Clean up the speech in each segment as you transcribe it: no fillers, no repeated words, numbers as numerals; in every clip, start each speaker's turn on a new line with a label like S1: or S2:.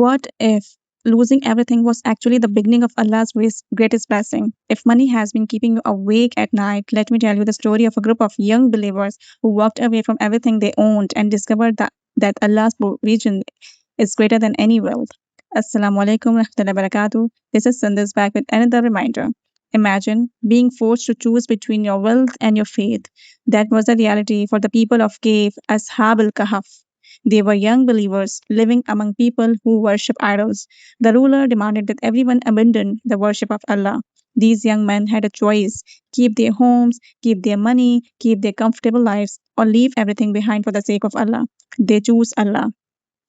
S1: What if losing everything was actually the beginning of Allah's greatest blessing? If money has been keeping you awake at night, let me tell you the story of a group of young believers who walked away from everything they owned and discovered that Allah's provision is greater than any wealth. Assalamu alaikum wa rahmatullahi wa barakatuh. This is Sundas back with another reminder. Imagine being forced to choose between your wealth and your faith. That was the reality for the people of Cave, Ashab al-Kahf. They were young believers living among people who worship idols. The ruler demanded that everyone abandon the worship of Allah. These young men had a choice: keep their homes, keep their money, keep their comfortable lives, or leave everything behind for the sake of Allah. They chose Allah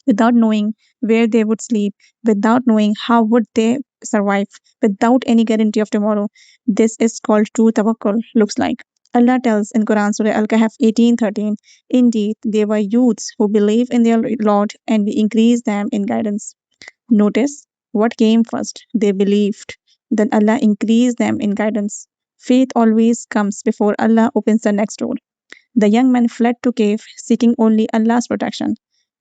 S1: without knowing where they would sleep, without knowing how would they survive, without any guarantee of tomorrow. This is called true tawakkul, looks like. Allah tells in Quran Surah al-Kahf 18:13, indeed, they were youths who believe in their Lord and we increase them in guidance. Notice what came first. They believed. Then Allah increased them in guidance. Faith always comes before Allah opens the next door. The young men fled to cave, seeking only Allah's protection.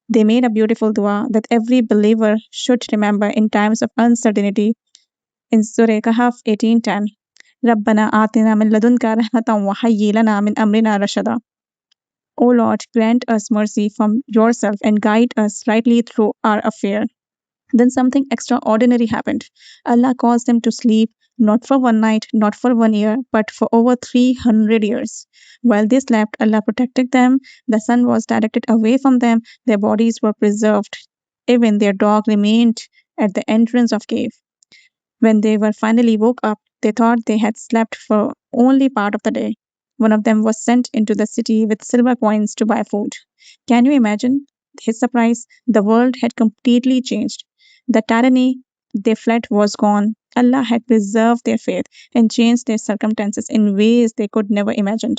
S1: They made a beautiful dua that every believer should remember in times of uncertainty. In Surah Kahf 18:10, رَبَّنَا آتِنَا مِن لَدُنْكَ رَحْمَةً وَهَيِّئْ لَنَا مِنْ أَمْرِنَا رَشَدًا. O Lord, grant us mercy from yourself and guide us rightly through our affair. Then something extraordinary happened. Allah caused them to sleep, not for one night, not for 1 year, but for over 300 years. While they slept, Allah protected them. The sun was directed away from them. Their bodies were preserved. Even their dog remained at the entrance of cave. When they were finally woke up, they thought they had slept for only part of the day. One of them was sent into the city with silver coins to buy food. Can you imagine his surprise? The world had completely changed. The tyranny they fled was gone. Allah had preserved their faith and changed their circumstances in ways they could never imagine.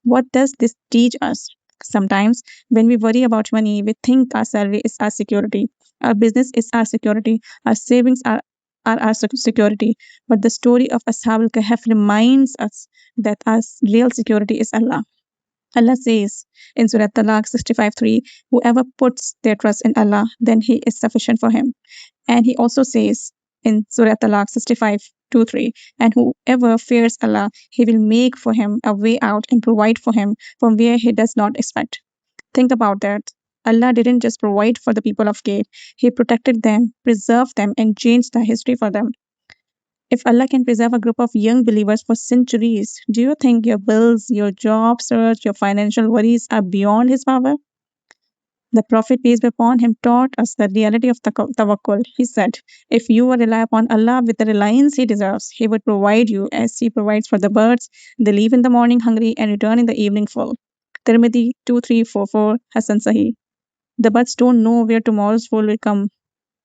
S1: What does this teach us? Sometimes, when we worry about money, we think our salary is our security, our business is our security, our savings are our security. But the story of Ashab al-Kahf reminds us that our real security is Allah. Allah says in Surah Talaq 65:3, whoever puts their trust in Allah, then He is sufficient for him. And He also says in Surah Talaq 65:2-3, and whoever fears Allah, He will make for him a way out and provide for him from where he does not expect. Think about that. Allah didn't just provide for the people of Cave, He protected them, preserved them, and changed the history for them. If Allah can preserve a group of young believers for centuries, do you think your bills, your job search, your financial worries are beyond His power? The Prophet, peace be upon him, taught us the reality of tawakkul. He said, if you will rely upon Allah with the reliance He deserves, He would provide you as He provides for the birds. They leave in the morning hungry and return in the evening full. Tirmidhi 2344, Hasan Sahih. The birds don't know where tomorrow's food will come,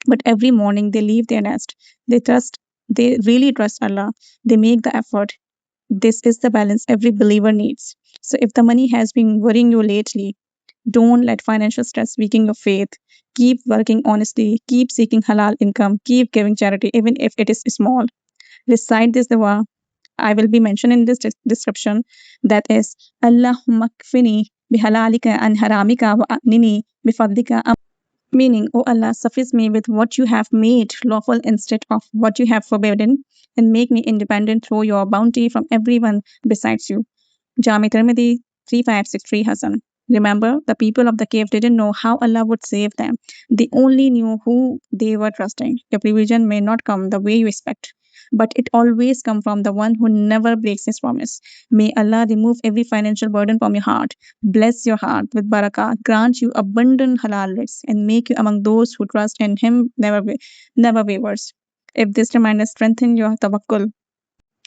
S1: but every morning they leave their nest. They really trust Allah. They make the effort. This is the balance every believer needs. So if the money has been worrying you lately, don't let financial stress weaken your faith. Keep working honestly. Keep seeking halal income. Keep giving charity, even if it is small. Recite this dua. I will be mentioning in this description. That is, Allahumma kfini bihalalika an haramika wa a'nini bifadlika. Meaning, O Allah, suffice me with what you have made lawful instead of what you have forbidden, and make me independent through your bounty from everyone besides you. Jami Tirmidhi 3563 Hasan. Remember, the people of the cave didn't know how Allah would save them. They only knew who they were trusting. Your provision may not come the way you expect, but it always comes from the one who never breaks his promise. May Allah remove every financial burden from your heart, bless your heart with barakah, grant you abundant halal rizq, and make you among those who trust in Him never wavers. If this reminder strengthens your tawakkul,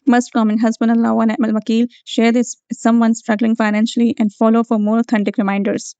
S1: must comment Hasbunallah wa ni'mal wakeel, share this with someone struggling financially, and follow for more authentic reminders.